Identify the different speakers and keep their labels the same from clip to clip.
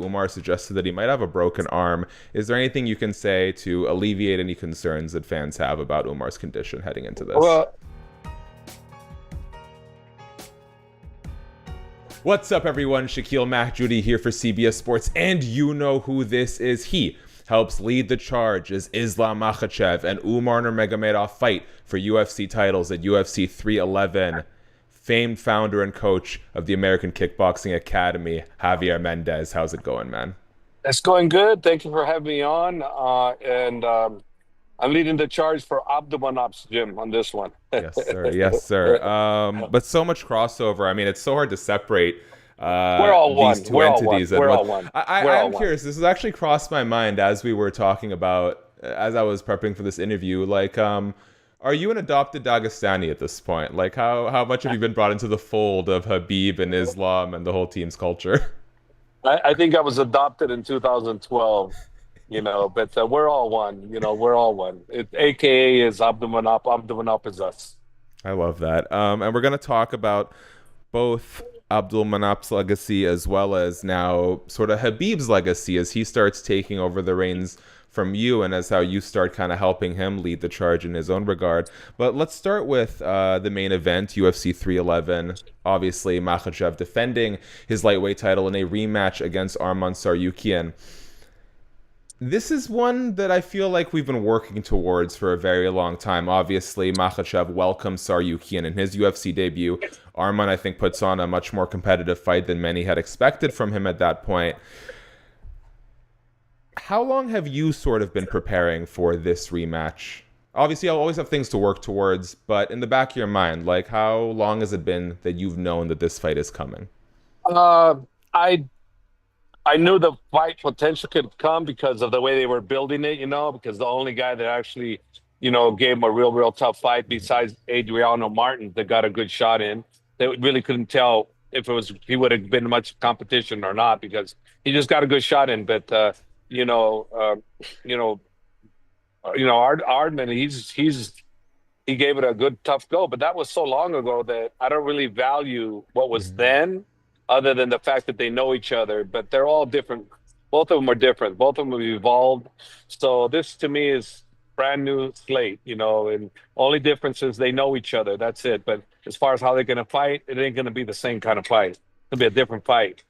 Speaker 1: Umar suggested that he might have a broken arm. Is there anything you can say to alleviate any concerns that fans have about Umar's condition heading into this?
Speaker 2: Well,
Speaker 1: what's up, everyone? Shakiel Mahjouri here for CBS Sports, and you know who this is. He helps lead the charge as Islam Makhachev and Umar Nurmagomedov fight for UFC titles at UFC 311. Famed founder and coach of the American Kickboxing Academy, Javier Mendez. How's it going, man?
Speaker 2: it's going good. Thank you for having me on. I'm leading the charge for Abdulmanap's gym on this one.
Speaker 1: Yes, sir. Yes, sir. But so much crossover. I mean, it's so hard to separate
Speaker 2: We're all one.
Speaker 1: these two
Speaker 2: We're all
Speaker 1: entities.
Speaker 2: one. We're all one.
Speaker 1: I'm curious. This has actually crossed my mind as we were talking about, as I was prepping for this interview. Like, are you an adopted Dagestani at this point? Like, how much have you been brought into the fold of Khabib and Islam and the whole team's culture?
Speaker 2: I think I was adopted in 2012, but we're all one. We're all one. AKA is Abdulmanap. Abdulmanap is us.
Speaker 1: I love that. And we're going to talk about both Abdulmanap's legacy as well as now sort of Khabib's legacy as he starts taking over the reins from you and as how you start kind of helping him lead the charge in his own regard. But let's start with the main event, UFC 311. Obviously, Makhachev defending his lightweight title in a rematch against Arman Tsarukyan. This is one that I feel like we've been working towards for a very long time. Obviously, Makhachev welcomes Tsarukyan in his UFC debut. Arman, I think, puts on a much more competitive fight than many had expected from him at that point. How long have you sort of been preparing for this rematch? Obviously, I'll always have things to work towards, but in the back of your mind, like, how long has it been that you've known that this fight is coming?
Speaker 2: I knew the fight potential could come because of the way they were building it, because the only guy that actually, gave him a real tough fight besides Adriano Martin that got a good shot in, they really couldn't tell if he would have been much competition or not because he just got a good shot in. But, Ardman, he gave it a good tough go, but that was so long ago that I don't really value what was then, other than the fact that they know each other. But they're all different. Both of them are different. Both of them have evolved. So this to me is brand new slate, and only difference is they know each other. That's it. But as far as how they're going to fight, it ain't going to be the same kind of fight. It's going to be a different fight.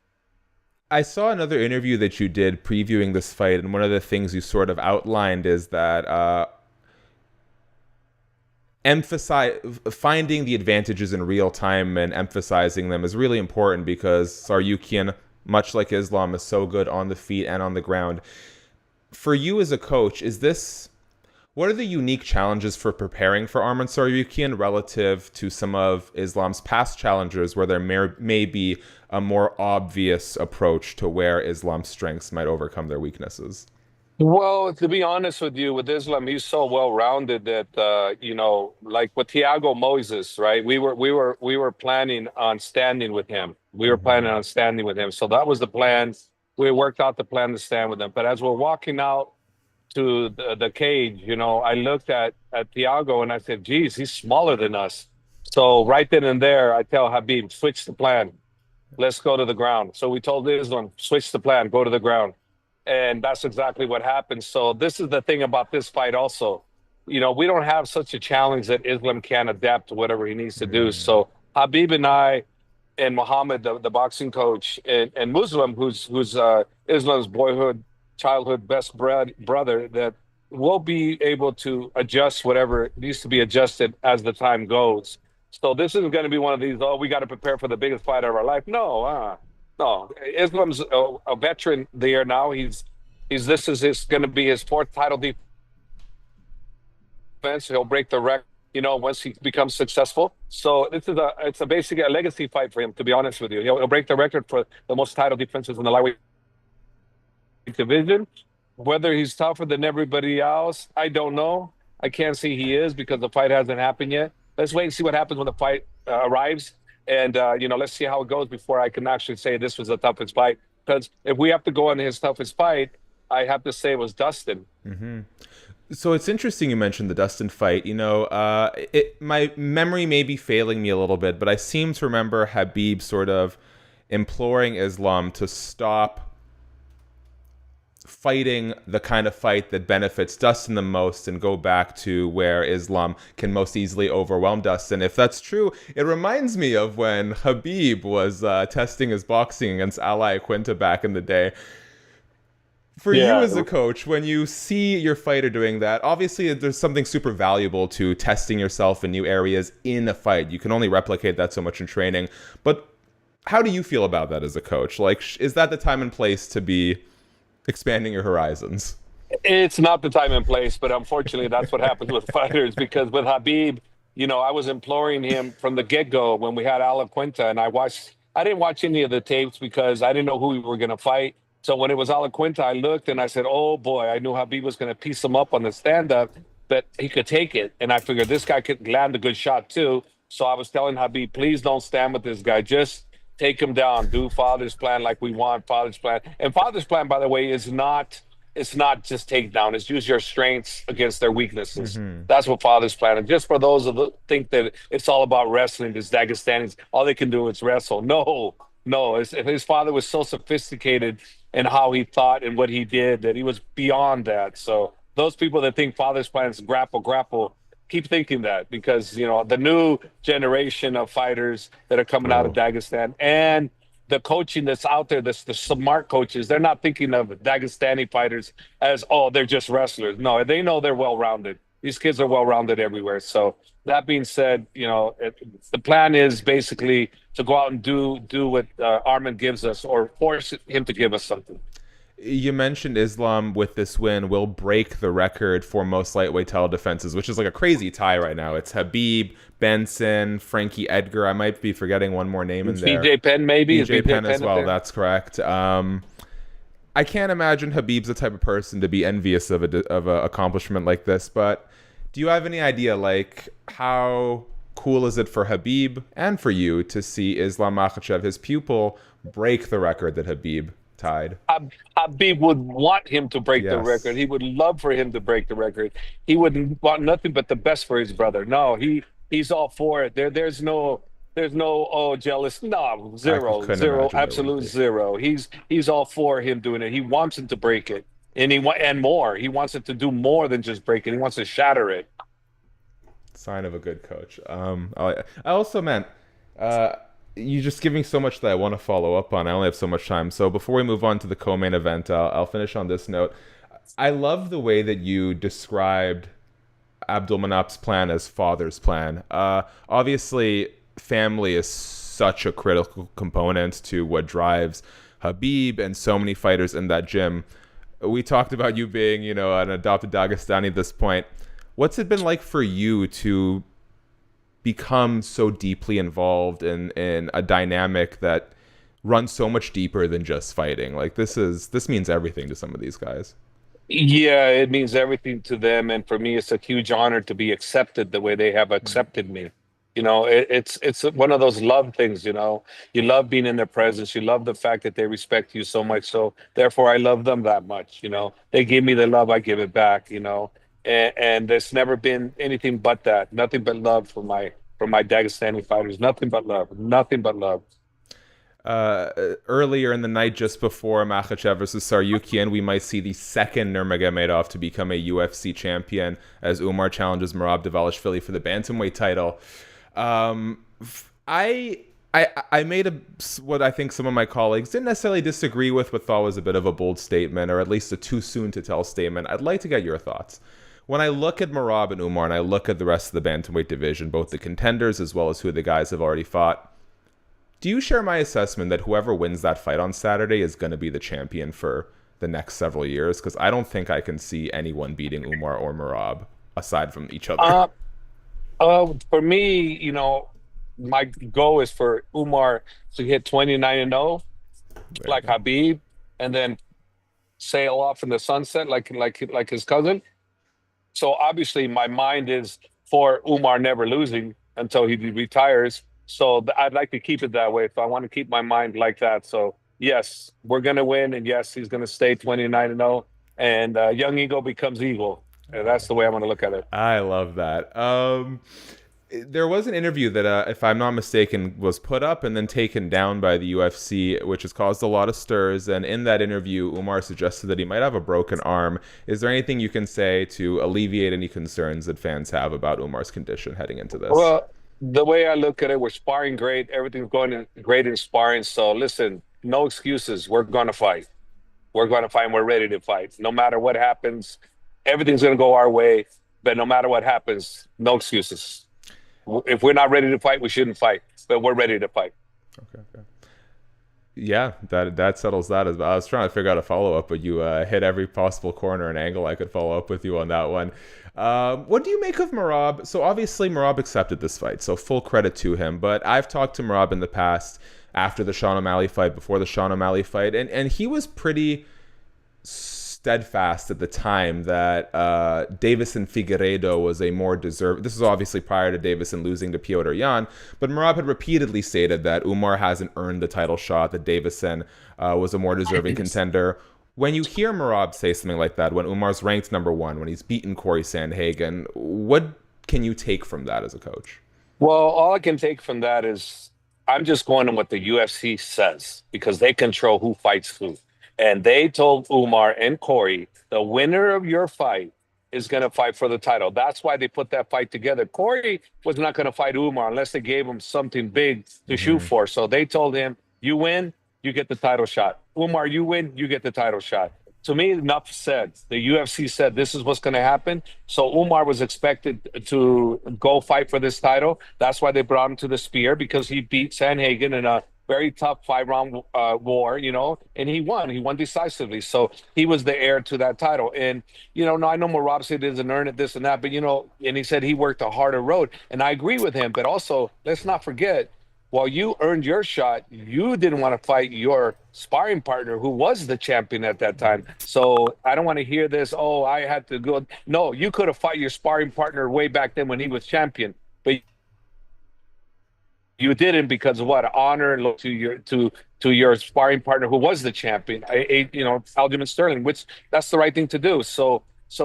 Speaker 1: I saw another interview that you did previewing this fight, and one of the things you sort of outlined is that finding the advantages in real time and emphasizing them is really important because Tsarukyan, much like Islam, is so good on the feet and on the ground. For you as a coach, what are the unique challenges for preparing for Arman Tsarukyan relative to some of Islam's past challengers where there may be a more obvious approach to where Islam's strengths might overcome their weaknesses?
Speaker 2: Well, to be honest with you, with Islam, he's so well-rounded that like with Thiago Moses, right? We were planning on standing with him. So that was the plan. We worked out the plan to stand with him. But as we're walking out to the cage, I looked at Thiago and I said, geez, he's smaller than us. So right then and there, I tell Khabib, switch the plan. Let's go to the ground. So we told Islam, switch the plan, go to the ground. And that's exactly what happened. So this is the thing about this fight also. We don't have such a challenge that Islam can adapt to whatever he needs to do. So Khabib and I and Muhammad, the boxing coach, and Muslim, who's Islam's childhood best brother, that will be able to adjust whatever needs to be adjusted as the time goes. So this isn't going to be one of these, we got to prepare for the biggest fight of our life. No. Islam's a veteran there now. This is going to be his fourth title defense. He'll break the record, once he becomes successful. So it's basically a legacy fight for him, to be honest with you. He'll break the record for the most title defenses in the lightweight division. Whether he's tougher than everybody else, I don't know. I can't see he is because the fight hasn't happened yet. Let's wait and see what happens when the fight arrives. And, let's see how it goes before I can actually say this was the toughest fight. Because if we have to go on his toughest fight, I have to say it was Dustin.
Speaker 1: Mm-hmm. So it's interesting you mentioned the Dustin fight. My memory may be failing me a little bit, but I seem to remember Khabib sort of imploring Islam to stop fighting the kind of fight that benefits Dustin the most and go back to where Islam can most easily overwhelm Dustin. If that's true, it reminds me of when Khabib was testing his boxing against Ali Quinta back in the day. For you
Speaker 2: Yeah.
Speaker 1: as a coach, when you see your fighter doing that, obviously there's something super valuable to testing yourself in new areas in a fight. You can only replicate that so much in training. But how do you feel about that as a coach? Like, is that the time and place to be expanding your horizons?
Speaker 2: It's not the time and place, but unfortunately, that's what happens with fighters. Because with Khabib, I was imploring him from the get-go when we had Ala Quinta, and I didn't watch any of the tapes because I didn't know who we were going to fight. So when it was Ala Quinta, I looked and I said, oh boy, I knew Khabib was going to piece him up on the stand-up, but he could take it. And I figured this guy could land a good shot too. So I was telling Khabib, please don't stand with this guy. Just take him down. Do Father's plan like we want Father's plan. And Father's plan, by the way, it's not just take down. It's use your strengths against their weaknesses. That's what Father's plan is. Just for those of think that it's all about wrestling, these Dagestanis, all they can do is wrestle. No. His father was so sophisticated in how he thought and what he did that he was beyond that. So those people that think Father's plan is grapple, keep thinking that, because the new generation of fighters that are coming out of Dagestan and the coaching that's out there, the smart coaches, they're not thinking of Dagestani fighters as, oh, they're just wrestlers. No, they know they're well-rounded. These kids are well-rounded everywhere. So that being said, the plan is basically to go out and do what Arman gives us, or force him to give us something.
Speaker 1: You mentioned Islam with this win will break the record for most lightweight title defenses, which is like a crazy tie right now. It's Khabib, Benson, Frankie Edgar. I might be forgetting one more name in there.
Speaker 2: BJ Penn, maybe.
Speaker 1: BJ Penn as well. That's correct. I can't imagine Khabib's the type of person to be envious of a accomplishment like this. But do you have any idea, like, how cool is it for Khabib and for you to see Islam Makhachev, his pupil, break the record that Khabib tied?
Speaker 2: Khabib would want him to break the record. He would love for him to break the record. He would want nothing but the best for his brother. No, he's all for it. There's no jealous. No, zero, absolute zero. He's all for him doing it. He wants him to break it, and more. He wants it to do more than just break it. He wants to shatter it.
Speaker 1: Sign of a good coach. I also, man, you just give me so much that I want to follow up on. I only have so much time. So before we move on to the co-main event, I'll finish on this note. I love the way that you described Abdulmanap's plan as father's plan. Obviously, family is such a critical component to what drives Khabib and so many fighters in that gym. We talked about you being, an adopted Dagestani at this point. What's it been like for you to become so deeply involved in a dynamic that runs so much deeper than just fighting? Like, this means everything to some of these guys.
Speaker 2: Yeah, it means everything to them, and for me, it's a huge honor to be accepted the way they have accepted me. It's one of those love things. You love being in their presence. You love the fact that they respect you so much. So therefore, I love them that much. They give me the love, I give it back. And there's never been anything but that. Nothing but love for my Dagestani fighters. Nothing but love. Nothing but love.
Speaker 1: Earlier in the night, just before Makhachev versus Tsarukyan, we might see the second Nurmagomedov to become a UFC champion as Umar challenges Merab Dvalishvili for the bantamweight title. I made what I think some of my colleagues didn't necessarily disagree with, but thought was a bit of a bold statement, or at least a too soon to tell statement. I'd like to get your thoughts. When I look at Merab and Umar, and I look at the rest of the bantamweight division, both the contenders as well as who the guys have already fought, do you share my assessment that whoever wins that fight on Saturday is going to be the champion for the next several years? Because I don't think I can see anyone beating Umar or Merab aside from each other.
Speaker 2: For me, my goal is for Umar to hit 29-0, like Khabib, and then sail off in the sunset like his cousin. So obviously, my mind is for Umar never losing until he retires. So I'd like to keep it that way. So I want to keep my mind like that. So yes, we're gonna win, and yes, he's gonna stay 29-0, and young eagle becomes eagle. And that's the way I'm gonna look at it.
Speaker 1: I love that. there was an interview that, if I'm not mistaken, was put up and then taken down by the UFC, which has caused a lot of stirs. And in that interview, Umar suggested that he might have a broken arm. Is there anything you can say to alleviate any concerns that fans have about Umar's condition heading into this?
Speaker 2: Well, the way I look at it, we're sparring great. Everything's going great in sparring. So listen, no excuses. We're going to fight. We're going to fight and we're ready to fight. No matter what happens, everything's going to go our way. But no matter what happens, no excuses. If we're not ready to fight, we shouldn't fight. But we're ready to fight.
Speaker 1: Okay. Yeah, that settles that. As well. I was trying to figure out a follow-up, but you hit every possible corner and angle I could follow up with you on that one. What do you make of Merab? So obviously Merab accepted this fight, so full credit to him. But I've talked to Merab in the past, after the Sean O'Malley fight, before the Sean O'Malley fight, and he was pretty steadfast at the time that Deiveson Figueiredo was a more deserved. This is obviously prior to Deiveson losing to Petr Yan, but Merab had repeatedly stated that Umar hasn't earned the title shot, that Deiveson was a more deserving contender. When you hear Merab say something like that, when Umar's ranked number 1, when he's beaten Corey Sandhagen, what can you take from that as a coach?
Speaker 2: Well, all I can take from that is I'm just going on what the UFC says, because they control who fights who. And they told Umar and Corey, the winner of your fight is going to fight for the title. That's why they put that fight together. Corey was not going to fight Umar unless they gave him something big to shoot for. So they told him, you win, you get the title shot. Umar, you win, you get the title shot. To me, enough said. The UFC said this is what's going to happen. So Umar was expected to go fight for this title. That's why they brought him to the spear, because he beat Sandhagen in a very tough 5-round war, and he won. He won decisively. So he was the heir to that title. And, I know Merab said he doesn't earn it, this and that, but, and he said he worked a harder road. And I agree with him. But also, let's not forget, while you earned your shot, you didn't want to fight your sparring partner who was the champion at that time. So I don't want to hear this, I had to go. No, you could have fought your sparring partner way back then when he was champion. But you didn't, because of what? Honor to your sparring partner who was the champion, Aljamain Sterling, which that's the right thing to do. So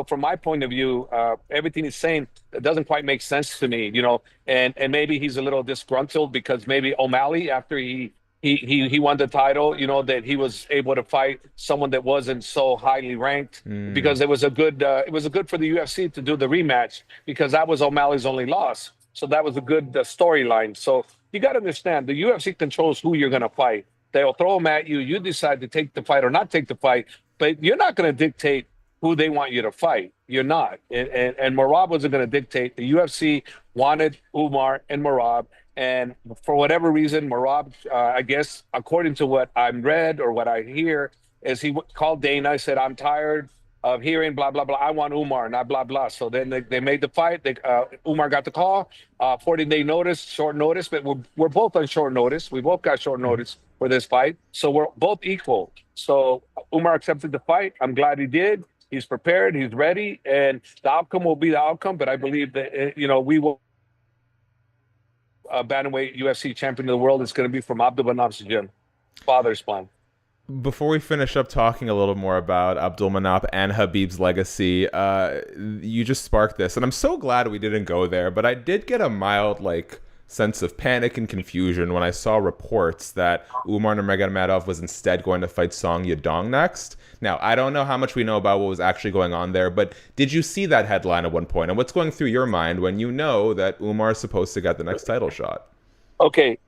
Speaker 2: from my point of view, everything he's saying doesn't quite make sense to me, and maybe he's a little disgruntled because maybe O'Malley, after he won the title, that he was able to fight someone that wasn't so highly ranked, because it was a good for the UFC to do the rematch, because that was O'Malley's only loss. So that was a good storyline. So you got to understand, the UFC controls who you're going to fight. They'll throw them at you. You decide to take the fight or not take the fight, but you're not going to dictate who they want you to fight. You're not. And Merab wasn't going to dictate. The UFC wanted Umar and Merab. And for whatever reason, Merab, I guess, according to what I've read or what I hear, is he called Dana. I said, I'm tired of hearing blah, blah, blah. I want Umar, not blah, blah. So then they made the fight. Umar got the call, 14-day notice, short notice. But we're both on short notice. We both got short notice for this fight. So we're both equal. So Umar accepted the fight. I'm glad he did. He's prepared. He's ready. And the outcome will be the outcome. But I believe that, we will. Bantamweight UFC champion of the world is going to be from Abdulmanap's gym. Father's plan.
Speaker 1: Before we finish up talking a little more about Abdulmanap and Khabib's legacy, you just sparked this, and I'm so glad we didn't go there, but I did get a mild, sense of panic and confusion when I saw reports that Umar Nurmagomedov was instead going to fight Song Yadong next. Now, I don't know how much we know about what was actually going on there, but did you see that headline at one point? And what's going through your mind when you know that Umar is supposed to get the next title shot?
Speaker 2: Okay,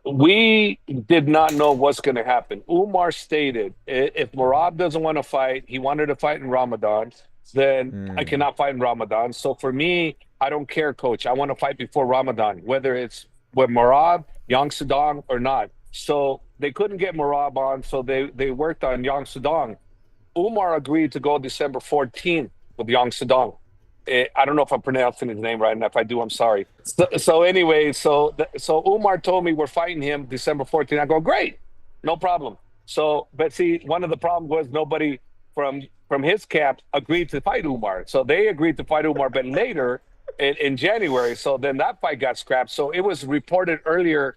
Speaker 2: we did not know what's going to happen. Umar stated if Merab doesn't want to fight, he wanted to fight in Ramadan, then I cannot fight in Ramadan. So for me, I don't care, coach. I want to fight before Ramadan, whether it's with Merab, Yang Sudong, or not. So they couldn't get Merab on, so they worked on Yang Sudong. Umar agreed to go December 14th with Yang Sudong. I don't know if I'm pronouncing his name right, and if I do, I'm sorry. So anyway, so Umar told me we're fighting him December 14th. I go, great, no problem. So, but see, one of the problems was nobody from his camp agreed to fight Umar. So they agreed to fight Umar, but later in January. So then that fight got scrapped. So it was reported earlier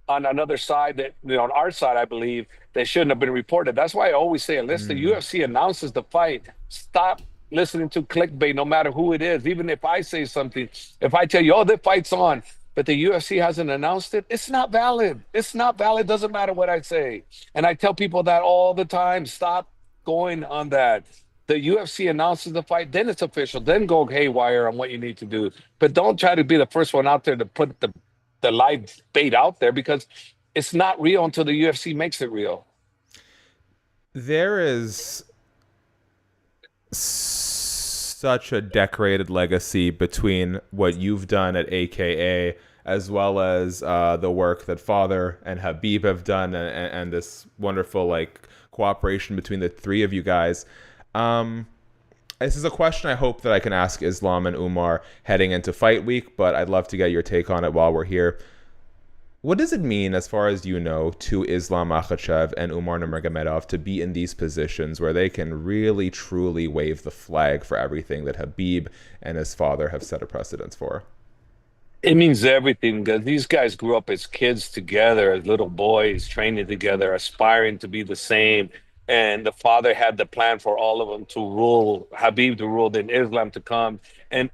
Speaker 2: on another side that, on our side, I believe, they shouldn't have been reported. That's why I always say, unless the UFC announces the fight, stop listening to clickbait, no matter who it is. Even if I say something, if I tell you, oh, the fight's on, but the UFC hasn't announced it, it's not valid. It's not valid. Doesn't matter what I say. And I tell people that all the time. Stop going on that. The UFC announces the fight, then it's official. Then go haywire on what you need to do. But don't try to be the first one out there to put the live bait out there, because it's not real until the UFC makes it real.
Speaker 1: There is such a decorated legacy between what you've done at AKA as well as the work that Father and Khabib have done, and this wonderful like cooperation between the three of you guys. This is a question I hope that I can ask Islam and Umar heading into fight week, but I'd love to get your take on it while we're here. What does it mean, as far as you know, to Islam Makhachev and Umar Nurmagomedov to be in these positions where they can really, truly wave the flag for everything that Khabib and his father have set a precedence for?
Speaker 2: It means everything, because these guys grew up as kids together, as little boys, training together, aspiring to be the same. And the father had the plan for all of them to rule, Habib to rule, then Islam to come, and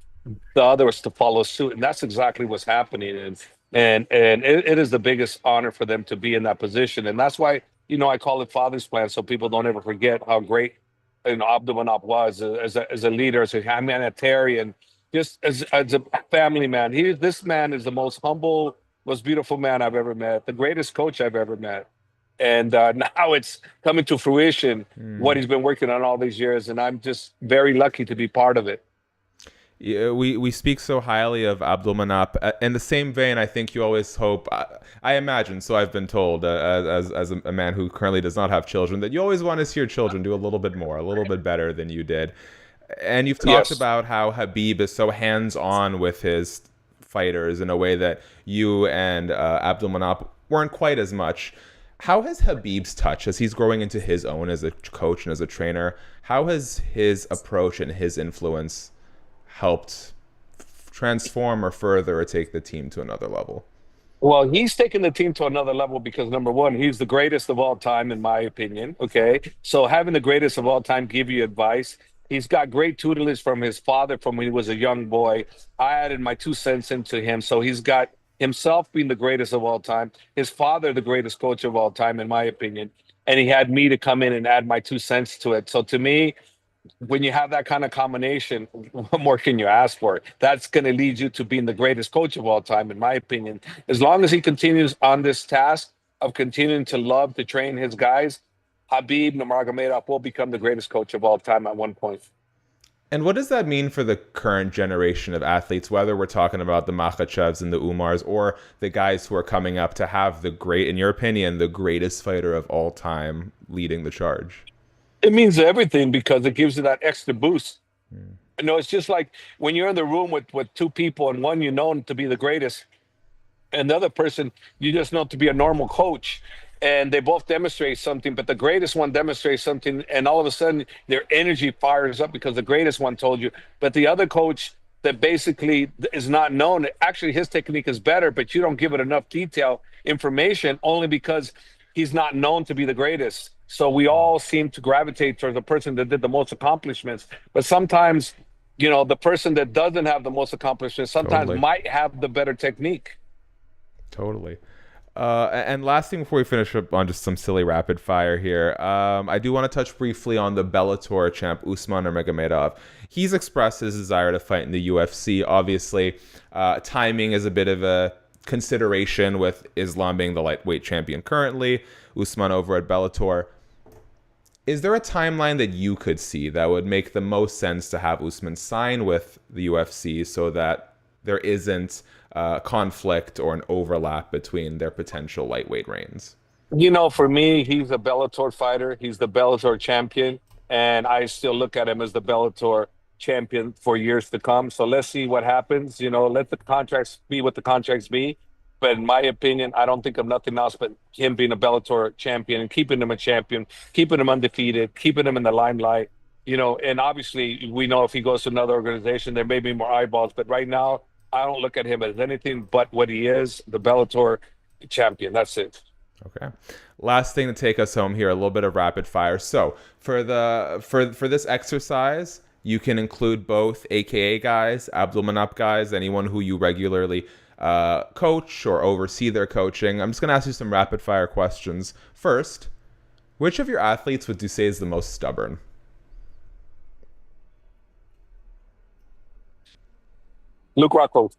Speaker 2: the other was to follow suit. And that's exactly what's happening. And it is the biggest honor for them to be in that position. And that's why, I call it father's plan, so people don't ever forget how great, Abdulmanap was as a leader, as a humanitarian, just as a family man. This man is the most humble, most beautiful man I've ever met, the greatest coach I've ever met. And now it's coming to fruition, what he's been working on all these years. And I'm just very lucky to be part of it.
Speaker 1: Yeah, we speak so highly of Abdulmanap. In the same vein, I think you always hope, I imagine, so I've been told, as a man who currently does not have children, that you always want to see your children do a little bit more, a little bit better than you did. And you've talked
Speaker 2: Yes.
Speaker 1: about how Khabib is so hands-on with his fighters in a way that you and Abdulmanap weren't quite as much. How has Khabib's touch, as he's growing into his own as a coach and as a trainer, how has his approach and his influence helped transform or further or take the team to another level?
Speaker 2: Well, he's taken the team to another level because, number one, he's the greatest of all time, in my opinion. Okay. So having the greatest of all time give you advice. He's got great tutelage from his father from when he was a young boy. I added my 2 cents into him. So he's got himself being the greatest of all time, his father, the greatest coach of all time, in my opinion. And he had me to come in and add my 2 cents to it. So to me, when you have that kind of combination, what more can you ask for? That's going to lead you to being the greatest coach of all time, in my opinion. As long as he continues on this task of continuing to love to train his guys, Khabib Nurmagomedov will become the greatest coach of all time at one point.
Speaker 1: And what does that mean for the current generation of athletes, whether we're talking about the Makhachevs and the Umars or the guys who are coming up, to have the great, in your opinion, the greatest fighter of all time leading the charge?
Speaker 2: It means everything, because it gives you that extra boost. It's just like when you're in the room with two people, and one you know to be the greatest, and the other person you just know to be a normal coach, and they both demonstrate something, but the greatest one demonstrates something, and all of a sudden their energy fires up because the greatest one told you. But the other coach that basically is not known, actually his technique is better, but you don't give it enough detail information, only because he's not known to be the greatest. So we all seem to gravitate towards the person that did the most accomplishments. But sometimes, the person that doesn't have the most accomplishments sometimes
Speaker 1: Totally.
Speaker 2: might have the better technique.
Speaker 1: Totally. And last thing before we finish up on just some silly rapid fire here, I do want to touch briefly on the Bellator champ, Usman Nurmagomedov. He's expressed his desire to fight in the UFC. Obviously, timing is a bit of a consideration with Islam being the lightweight champion currently, Usman over at Bellator. Is there a timeline that you could see that would make the most sense to have Usman sign with the UFC so that there isn't conflict or an overlap between their potential lightweight reigns?
Speaker 2: For me, he's a Bellator fighter. He's the Bellator champion, and I still look at him as the Bellator champion for years to come. So let's see what happens. Let the contracts be what the contracts be. But in my opinion, I don't think of nothing else but him being a Bellator champion and keeping him a champion, keeping him undefeated, keeping him in the limelight. And obviously we know if he goes to another organization, there may be more eyeballs. But right now, I don't look at him as anything but what he is, the Bellator champion. That's it.
Speaker 1: Okay. Last thing to take us home here, a little bit of rapid fire. So for this exercise, You can include both AKA guys, Abdulmanap guys, anyone who you regularly coach or oversee their coaching. I'm just going to ask you some rapid fire questions. First, which of your athletes would you say is the most stubborn?
Speaker 2: Luke Rockwell.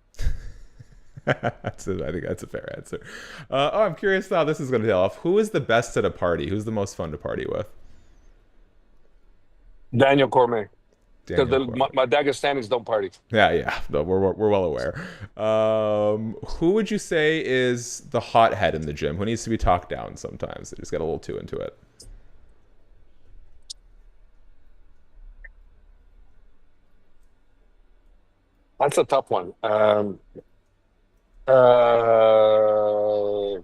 Speaker 1: I think that's a fair answer. I'm curious how this is going to tail off. Who is the best at a party? Who's the most fun to party with?
Speaker 2: Daniel Cormier. Because
Speaker 1: Daniel
Speaker 2: my Dagestanis don't party.
Speaker 1: Yeah. No, we're well aware. Who would you say is the hothead in the gym? Who needs to be talked down sometimes? They just get a little too into it.
Speaker 2: That's a tough one.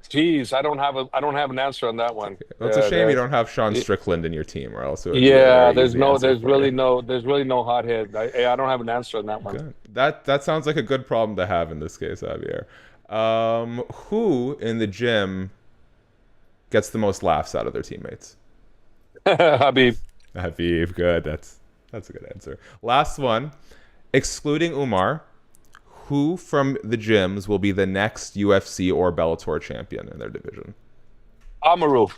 Speaker 2: Geez, I don't have an answer on that one.
Speaker 1: Well, it's a shame you don't have Sean Strickland in your team, or else it would
Speaker 2: Yeah,
Speaker 1: be a very easy
Speaker 2: there's really
Speaker 1: you.
Speaker 2: there's really no hothead. I don't have an answer on that one.
Speaker 1: Good. That sounds like a good problem to have in this case, Javier. Who in the gym gets the most laughs out of their teammates?
Speaker 2: Habib.
Speaker 1: Habib, good. That's a good answer. Last one. Excluding Umar, who from the gyms will be the next UFC or Bellator champion in their division?
Speaker 2: Amaru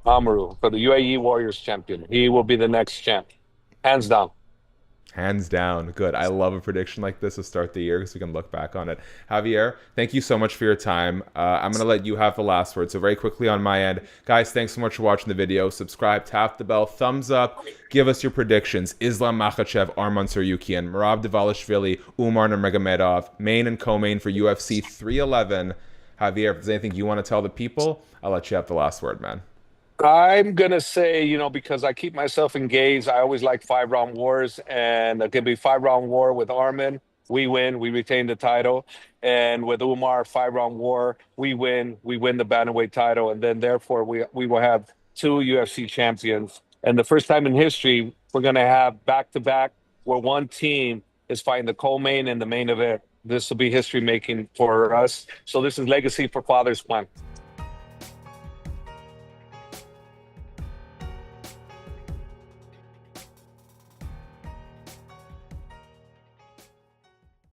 Speaker 2: for the UAE Warriors champion. He will be the next champ, hands down.
Speaker 1: Hands down. Good. I love a prediction like this to start the year because we can look back on it. Javier, thank you so much for your time. I'm going to let you have the last word. So very quickly on my end, guys, thanks so much for watching the video. Subscribe, tap the bell, thumbs up, give us your predictions. Islam Makhachev, Arman Tsarukyan, Merab Dvalishvili, Umar Nurmagomedov, main and co-main for UFC 311. Javier, if there's anything you want to tell the people, I'll let you have the last word, man.
Speaker 2: I'm gonna say, because I keep myself engaged, I always like 5-round wars, and it could be 5-round war with Arman. We win, we retain the title, and with Umar, 5-round war, we win the bantamweight title, and then therefore we will have 2 UFC champions, and the first time in history we're gonna have back-to-back where one team is fighting the co-main and the main event. This will be history making for us. So this is legacy for Father's plan.